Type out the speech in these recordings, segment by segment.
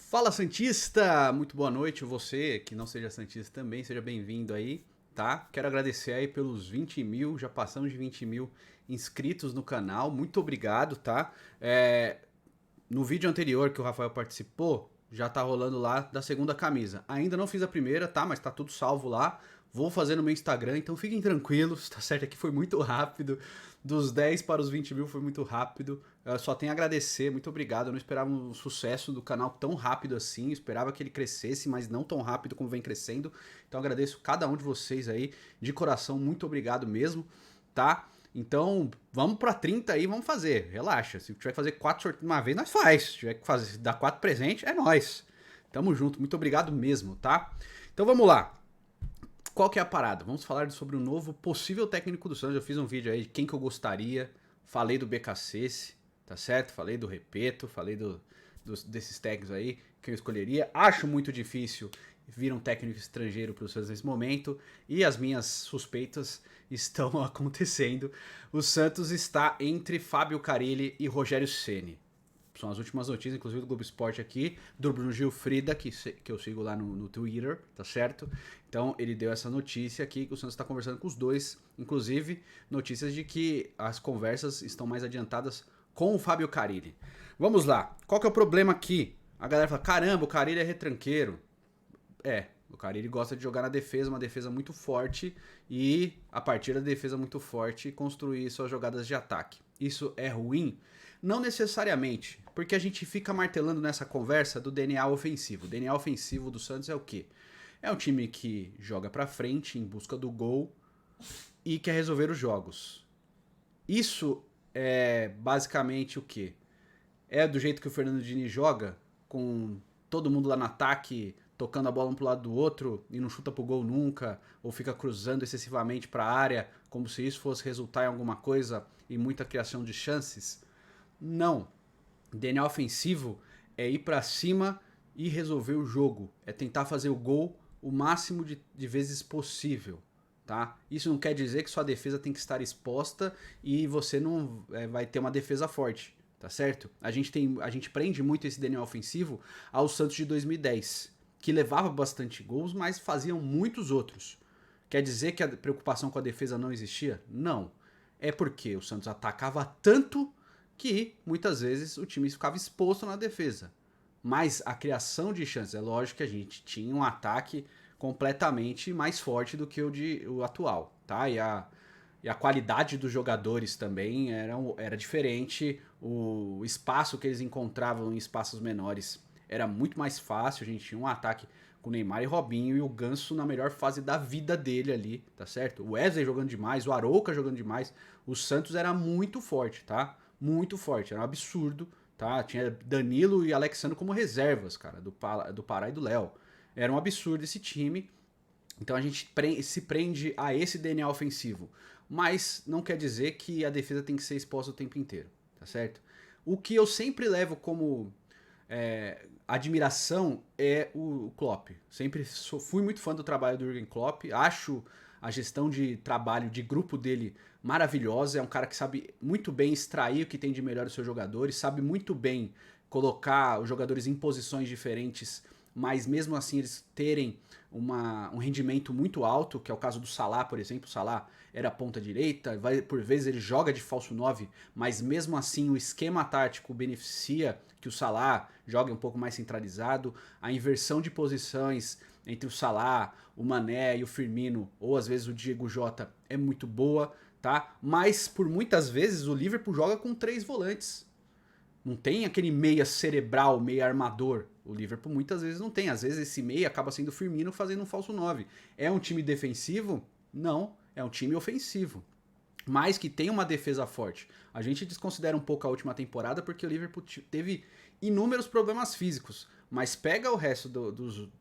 Fala Santista, muito boa noite, você que não seja Santista também, seja bem-vindo aí, tá? Quero agradecer aí pelos 20 mil, já passamos de 20 mil inscritos no canal, muito obrigado, tá? No vídeo anterior que o Rafael participou, já tá rolando lá da segunda camisa. Ainda não fiz a primeira, tá? Mas tá tudo salvo lá. Vou fazer no meu Instagram, então fiquem tranquilos, tá certo? Aqui foi muito rápido. Dos 10 para os 20 mil foi muito rápido. Eu só tenho a agradecer, muito obrigado. Eu não esperava um sucesso do canal tão rápido assim. Eu esperava que ele crescesse, mas não tão rápido como vem crescendo. Então agradeço cada um de vocês aí, de coração, muito obrigado mesmo, tá? Então, vamos para 30 aí, vamos fazer. Relaxa. Se tiver que fazer 4 sorteios de uma vez, nós faz. Se tiver que fazer, dar 4 presentes, é nós. Tamo junto. Muito obrigado mesmo, tá? Então vamos lá. Qual que é a parada? Vamos falar sobre o novo possível técnico do Santos. Eu fiz um vídeo aí de quem que eu gostaria. Falei do BKC, tá certo? Falei do Repeto, falei desses técnicos aí que eu escolheria. Acho muito difícil vir um técnico estrangeiro para o Santos nesse momento. E as minhas suspeitas estão acontecendo. O Santos está entre Fábio Carille e Rogério Ceni. São as últimas notícias, inclusive do Globo Esporte aqui, do Bruno Gilfrida, que eu sigo lá no Twitter, tá certo? Então ele deu essa notícia aqui, que o Santos está conversando com os dois, inclusive notícias de que as conversas estão mais adiantadas com o Fábio Carille. Vamos lá, qual que é o problema aqui? A galera fala, caramba, o Carille é retranqueiro. O Carille gosta de jogar na defesa, uma defesa muito forte, e a partir da defesa muito forte, construir suas jogadas de ataque. Isso é ruim? Não necessariamente, porque a gente fica martelando nessa conversa do DNA ofensivo. O DNA ofensivo do Santos é o quê? É um time que joga pra frente em busca do gol e quer resolver os jogos. Isso é basicamente o quê? É do jeito que o Fernando Diniz joga, com todo mundo lá no ataque, tocando a bola um pro lado do outro e não chuta pro gol nunca, ou fica cruzando excessivamente pra área, como se isso fosse resultar em alguma coisa e muita criação de chances? Não. DNA ofensivo é ir pra cima e resolver o jogo. É tentar fazer o gol o máximo de vezes possível. Tá? Isso não quer dizer que sua defesa tem que estar exposta e você não vai ter uma defesa forte. Tá certo? A gente prende muito esse DNA ofensivo ao Santos de 2010, que levava bastante gols, mas faziam muitos outros. Quer dizer que a preocupação com a defesa não existia? Não. É porque o Santos atacava tanto que muitas vezes o time ficava exposto na defesa. Mas a criação de chances, é lógico que a gente tinha um ataque completamente mais forte do que o atual, tá? E a qualidade dos jogadores também era diferente, o espaço que eles encontravam em espaços menores era muito mais fácil, a gente tinha um ataque com Neymar e Robinho e o Ganso na melhor fase da vida dele ali, tá certo? O Wesley jogando demais, o Arouca jogando demais, o Santos era muito forte, tá? Muito forte, era um absurdo, tá? Tinha Danilo e Alexandre como reservas, cara, do Pará e do Léo. Era um absurdo esse time, então a gente se prende a esse DNA ofensivo. Mas não quer dizer que a defesa tem que ser exposta o tempo inteiro, tá certo? O que eu sempre levo como admiração é o Klopp. Sempre fui muito fã do trabalho do Jürgen Klopp. Acho a gestão de trabalho de grupo dele maravilhosa. É um cara que sabe muito bem extrair o que tem de melhor dos seus jogadores, sabe muito bem colocar os jogadores em posições diferentes, mas mesmo assim eles terem um rendimento muito alto, que é o caso do Salah, por exemplo. O Salah era ponta direita, por vezes ele joga de falso 9, mas mesmo assim o esquema tático beneficia que o Salah jogue um pouco mais centralizado. A inversão de posições entre o Salah, o Mané e o Firmino, ou às vezes o Diego Jota, é muito boa, tá? Mas por muitas vezes o Liverpool joga com 3 volantes. Não tem aquele meia cerebral, meia armador. O Liverpool muitas vezes não tem. Às vezes esse meia acaba sendo o Firmino fazendo um falso 9. É um time defensivo? Não. É um time ofensivo. Mas que tem uma defesa forte. A gente desconsidera um pouco a última temporada porque o Liverpool teve inúmeros problemas físicos. Mas pega o resto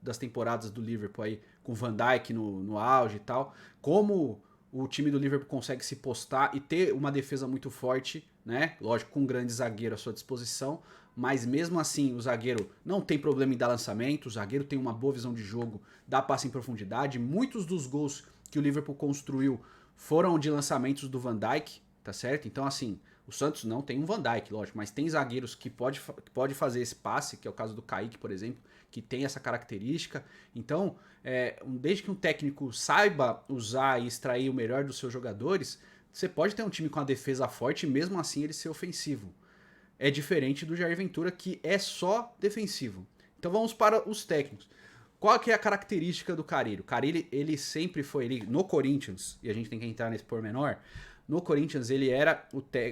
das temporadas do Liverpool aí, com Van Dijk no auge e tal, como o time do Liverpool consegue se postar e ter uma defesa muito forte, né? Lógico, com um grande zagueiro à sua disposição, mas mesmo assim o zagueiro não tem problema em dar lançamento, o zagueiro tem uma boa visão de jogo, dá passe em profundidade. Muitos dos gols que o Liverpool construiu foram de lançamentos do Van Dijk, tá certo? Então, assim, O Santos não tem um Van Dijk, lógico, mas tem zagueiros que pode fazer esse passe, que é o caso do Kaique, por exemplo, que tem essa característica. Então, desde que um técnico saiba usar e extrair o melhor dos seus jogadores, você pode ter um time com a defesa forte e mesmo assim ele ser ofensivo. É diferente do Jair Ventura, que é só defensivo. Então vamos para os técnicos. Qual que é a característica do Carille? O Carille, ele sempre foi, no Corinthians, e a gente tem que entrar nesse pormenor, no Corinthians ele era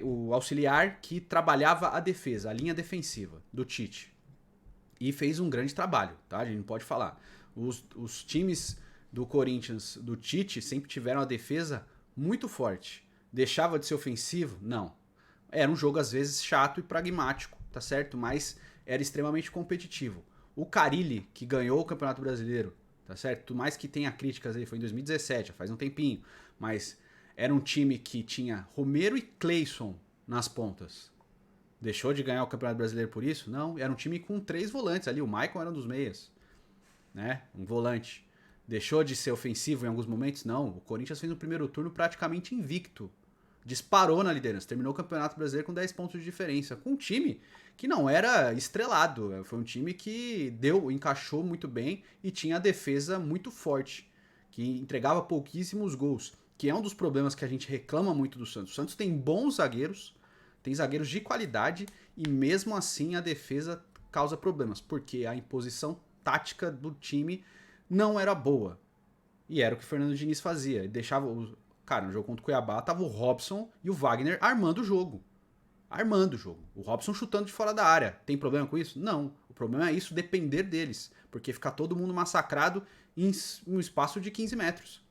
o auxiliar que trabalhava a defesa, a linha defensiva do Tite. E fez um grande trabalho, tá? A gente não pode falar. Os times do Corinthians, do Tite, sempre tiveram a defesa muito forte. Deixava de ser ofensivo? Não. Era um jogo, às vezes, chato e pragmático, tá certo? Mas era extremamente competitivo. O Carille, que ganhou o Campeonato Brasileiro, tá certo? Por mais que tenha críticas aí, foi em 2017, faz um tempinho, mas era um time que tinha Romero e Cleison nas pontas. Deixou de ganhar o Campeonato Brasileiro por isso? Não, era um time com 3 volantes ali, o Maicon era um dos meias, né? Um volante. Deixou de ser ofensivo em alguns momentos? Não, o Corinthians fez no primeiro turno praticamente invicto. Disparou na liderança, terminou o Campeonato Brasileiro com 10 pontos de diferença, com um time que não era estrelado, foi um time que encaixou muito bem e tinha a defesa muito forte, que entregava pouquíssimos gols, que é um dos problemas que a gente reclama muito do Santos. O Santos tem bons zagueiros, tem zagueiros de qualidade e mesmo assim a defesa causa problemas, porque a imposição tática do time não era boa. E era o que o Fernando Diniz fazia, ele deixava cara, no jogo contra o Cuiabá, tava o Robson e o Wagner armando o jogo. Armando o jogo. O Robson chutando de fora da área. Tem problema com isso? Não. O problema é isso depender deles. Porque fica todo mundo massacrado em um espaço de 15 metros.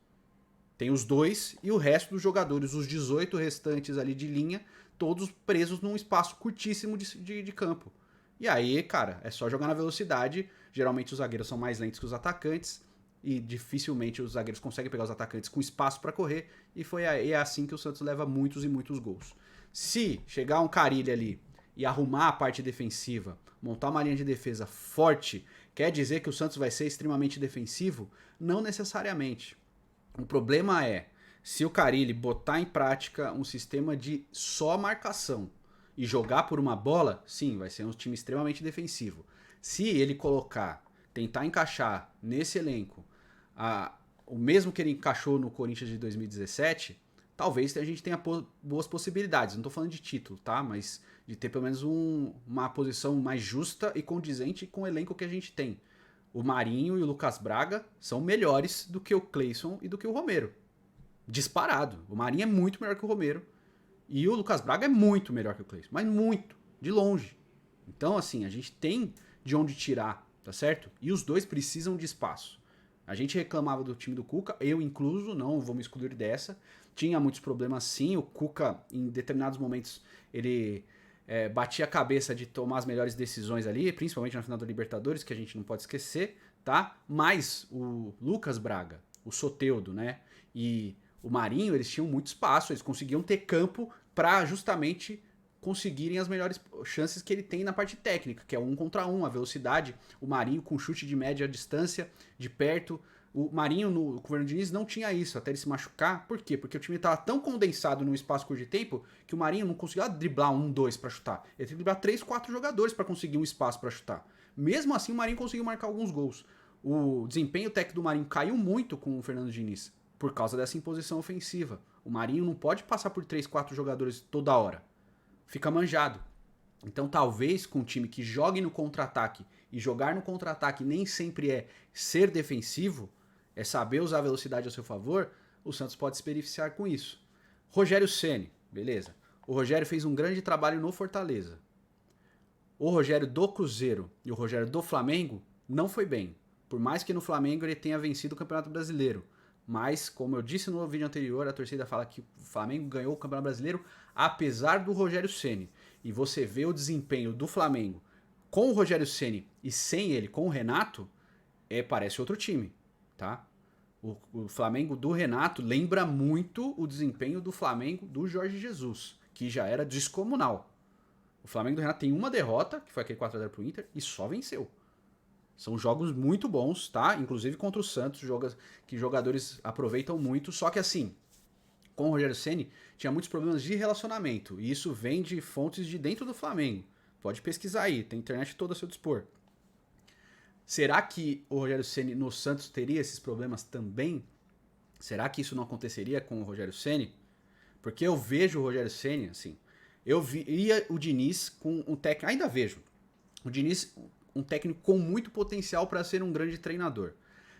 Tem os dois e o resto dos jogadores, os 18 restantes ali de linha, todos presos num espaço curtíssimo de campo. E aí, cara, é só jogar na velocidade. Geralmente os zagueiros são mais lentos que os atacantes e dificilmente os zagueiros conseguem pegar os atacantes com espaço para correr, e é assim que o Santos leva muitos e muitos gols. Se chegar um Carille ali e arrumar a parte defensiva, montar uma linha de defesa forte, quer dizer que o Santos vai ser extremamente defensivo? Não necessariamente. O problema é, se o Carille botar em prática um sistema de só marcação e jogar por uma bola, sim, vai ser um time extremamente defensivo. Se ele tentar encaixar nesse elenco o mesmo que ele encaixou no Corinthians de 2017, talvez a gente tenha boas possibilidades. Não estou falando de título, tá? Mas de ter pelo menos uma posição mais justa e condizente com o elenco que a gente tem. O Marinho e o Lucas Braga são melhores do que o Cleison e do que o Romero. Disparado. O Marinho é muito melhor que o Romero. E o Lucas Braga é muito melhor que o Cleison. Mas muito. De longe. Então, assim, a gente tem de onde tirar, tá certo? E os dois precisam de espaço. A gente reclamava do time do Cuca, eu incluso, não vou me excluir dessa. Tinha muitos problemas sim, o Cuca em determinados momentos ele batia a cabeça de tomar as melhores decisões ali, principalmente na final da Libertadores, que a gente não pode esquecer, tá? Mas o Lucas Braga, o Soteldo, né, e o Marinho, eles tinham muito espaço, eles conseguiam ter campo para justamente conseguirem as melhores chances que ele tem na parte técnica, que é 1 contra 1, a velocidade, o Marinho com chute de média distância, de perto. O Marinho no governo Diniz não tinha isso, até ele se machucar. Por quê? Porque o time estava tão condensado num espaço curto de tempo que o Marinho não conseguia driblar 1, 2 para chutar. Ele tinha que driblar 3, 4 jogadores para conseguir um espaço para chutar. Mesmo assim, o Marinho conseguiu marcar alguns gols. O desempenho técnico do Marinho caiu muito com o Fernando Diniz, por causa dessa imposição ofensiva. O Marinho não pode passar por 3, 4 jogadores toda hora. Fica manjado. Então talvez com um time que jogue no contra-ataque, e jogar no contra-ataque nem sempre é ser defensivo, é saber usar a velocidade a seu favor, o Santos pode se beneficiar com isso. Rogério Ceni, beleza. O Rogério fez um grande trabalho no Fortaleza. O Rogério do Cruzeiro e o Rogério do Flamengo não foi bem. Por mais que no Flamengo ele tenha vencido o Campeonato Brasileiro. Mas, como eu disse no vídeo anterior, a torcida fala que o Flamengo ganhou o Campeonato Brasileiro apesar do Rogério Ceni. E você vê o desempenho do Flamengo com o Rogério Ceni e sem ele, com o Renato, parece outro time, tá? O Flamengo do Renato lembra muito o desempenho do Flamengo do Jorge Jesus, que já era descomunal. O Flamengo do Renato tem uma derrota, que foi aquele 4x0 pro Inter, e só venceu. São jogos muito bons, tá? Inclusive contra o Santos, que jogadores aproveitam muito. Só que assim, com o Rogério Ceni, tinha muitos problemas de relacionamento. E isso vem de fontes de dentro do Flamengo. Pode pesquisar aí, tem internet toda a seu dispor. Será que o Rogério Ceni no Santos teria esses problemas também? Será que isso não aconteceria com o Rogério Ceni? Porque eu vejo o Rogério Ceni, assim, eu via o Diniz com um técnico, ainda vejo, o Diniz um técnico com muito potencial para ser um grande treinador.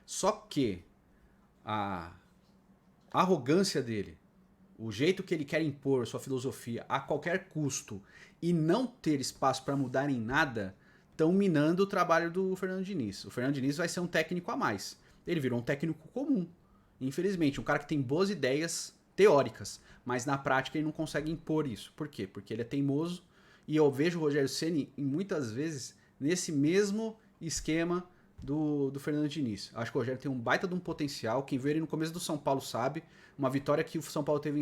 Só que a arrogância dele, o jeito que ele quer impor sua filosofia a qualquer custo e não ter espaço para mudar em nada, estão minando o trabalho do Fernando Diniz. O Fernando Diniz vai ser um técnico a mais. Ele virou um técnico comum, infelizmente. Um cara que tem boas ideias teóricas, mas na prática ele não consegue impor isso. Por quê? Porque ele é teimoso e eu vejo o Rogério Ceni muitas vezes nesse mesmo esquema do Fernando Diniz. Acho que o Rogério tem um baita de um potencial. Quem viu ele no começo do São Paulo sabe. Uma vitória que o São Paulo teve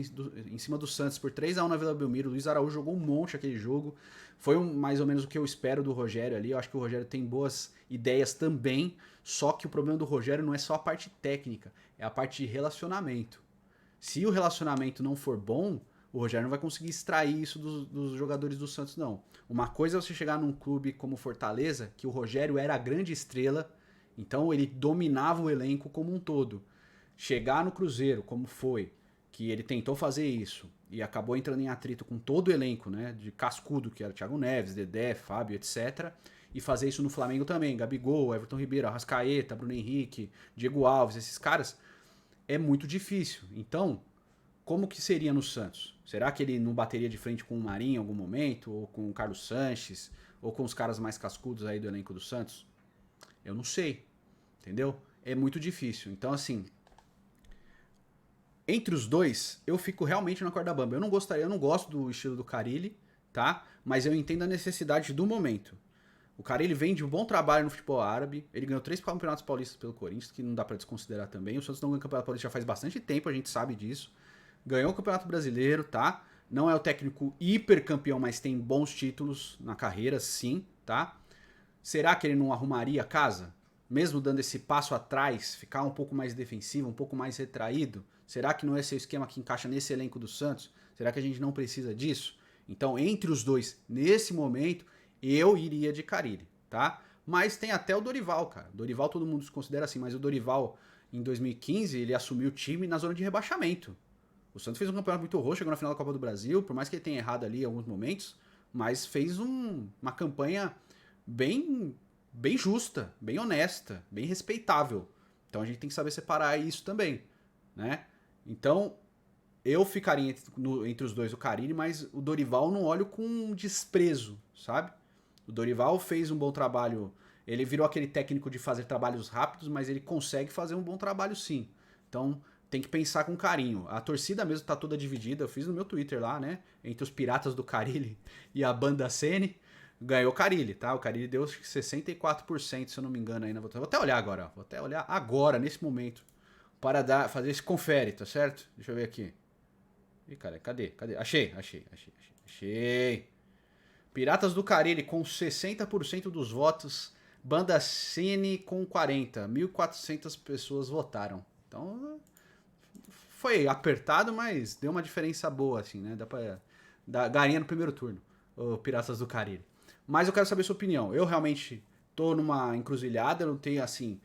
em cima do Santos por 3-1 na Vila Belmiro. O Luiz Araújo jogou um monte aquele jogo. Foi mais ou menos o que eu espero do Rogério ali. Eu acho que o Rogério tem boas ideias também. Só que o problema do Rogério não é só a parte técnica, é a parte de relacionamento. Se o relacionamento não for bom, o Rogério não vai conseguir extrair isso dos jogadores do Santos, não. Uma coisa é você chegar num clube como Fortaleza, que o Rogério era a grande estrela, então ele dominava o elenco como um todo. Chegar no Cruzeiro, como foi, que ele tentou fazer isso e acabou entrando em atrito com todo o elenco, né, de cascudo, que era Thiago Neves, Dedé, Fábio, etc., e fazer isso no Flamengo também, Gabigol, Everton Ribeiro, Arrascaeta, Bruno Henrique, Diego Alves, esses caras, é muito difícil. Então, como que seria no Santos? Será que ele não bateria de frente com o Marinho em algum momento? Ou com o Carlos Sanches? Ou com os caras mais cascudos aí do elenco do Santos? Eu não sei, entendeu? É muito difícil. Então, assim, entre os dois, eu fico realmente na corda bamba. Eu não gosto do estilo do Carille, tá? Mas eu entendo a necessidade do momento. O Carille vem de um bom trabalho no futebol árabe. Ele ganhou 3 campeonatos paulistas pelo Corinthians, que não dá pra desconsiderar também. O Santos não ganha campeonato paulista já faz bastante tempo, a gente sabe disso. Ganhou o Campeonato Brasileiro, tá? Não é o técnico hiper campeão, mas tem bons títulos na carreira, sim, tá? Será que ele não arrumaria a casa? Mesmo dando esse passo atrás, ficar um pouco mais defensivo, um pouco mais retraído? Será que não é esse o esquema que encaixa nesse elenco do Santos? Será que a gente não precisa disso? Então, entre os dois, nesse momento, eu iria de Carille, tá? Mas tem até o Dorival, cara. Dorival todo mundo se considera assim, mas o Dorival, em 2015, ele assumiu o time na zona de rebaixamento. O Santos fez um campeonato muito roxo, chegou na final da Copa do Brasil, por mais que ele tenha errado ali em alguns momentos, mas fez uma campanha bem, bem justa, bem honesta, bem respeitável. Então a gente tem que saber separar isso também, né? Então eu ficaria entre os dois o Carille, mas o Dorival não olho com desprezo, sabe? O Dorival fez um bom trabalho, ele virou aquele técnico de fazer trabalhos rápidos, mas ele consegue fazer um bom trabalho sim. Então tem que pensar com carinho. A torcida mesmo tá toda dividida. Eu fiz no meu Twitter lá, né? Entre os piratas do Carille e a banda Ceni. Ganhou o Carille, tá? O Carille deu 64%, se eu não me engano, aí na votação. Vou até olhar agora, ó. Vou até olhar agora, nesse momento. Para fazer esse confere, tá certo? Deixa eu ver aqui. Ih, cara, cadê? Achei. Piratas do Carille com 60% dos votos. Banda Ceni com 40%. 1.400 pessoas votaram. Então, foi apertado, mas deu uma diferença boa, assim, né? Dá pra dar galinha no primeiro turno, o Piratas do Carille. Mas eu quero saber a sua opinião. Eu realmente tô numa encruzilhada, eu não tenho, assim...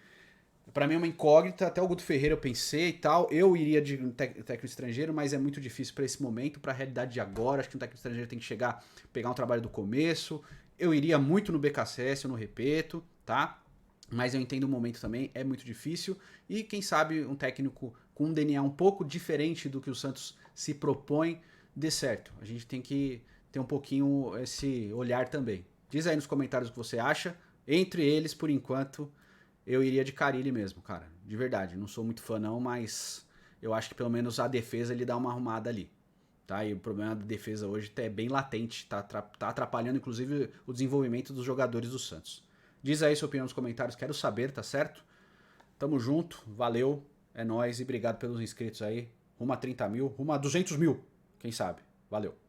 Pra mim é uma incógnita, até o Guto Ferreira eu pensei e tal. Eu iria de um técnico estrangeiro, mas é muito difícil pra esse momento, pra realidade de agora. Acho que um técnico estrangeiro tem que chegar, pegar um trabalho do começo. Eu iria muito no BKSS, eu não repito, tá? Mas eu entendo o momento também, é muito difícil. E quem sabe um técnico com um DNA um pouco diferente do que o Santos se propõe dê certo. A gente tem que ter um pouquinho esse olhar também. Diz aí nos comentários o que você acha. Entre eles, por enquanto, eu iria de Carille mesmo, cara. De verdade, não sou muito fã não, mas eu acho que pelo menos a defesa ele dá uma arrumada ali. Tá? E o problema da defesa hoje é bem latente, tá atrapalhando inclusive o desenvolvimento dos jogadores do Santos. Diz aí sua opinião nos comentários, quero saber, tá certo? Tamo junto, valeu, é nóis e obrigado pelos inscritos aí. Rumo a 30 mil, rumo a 200 mil, quem sabe. Valeu.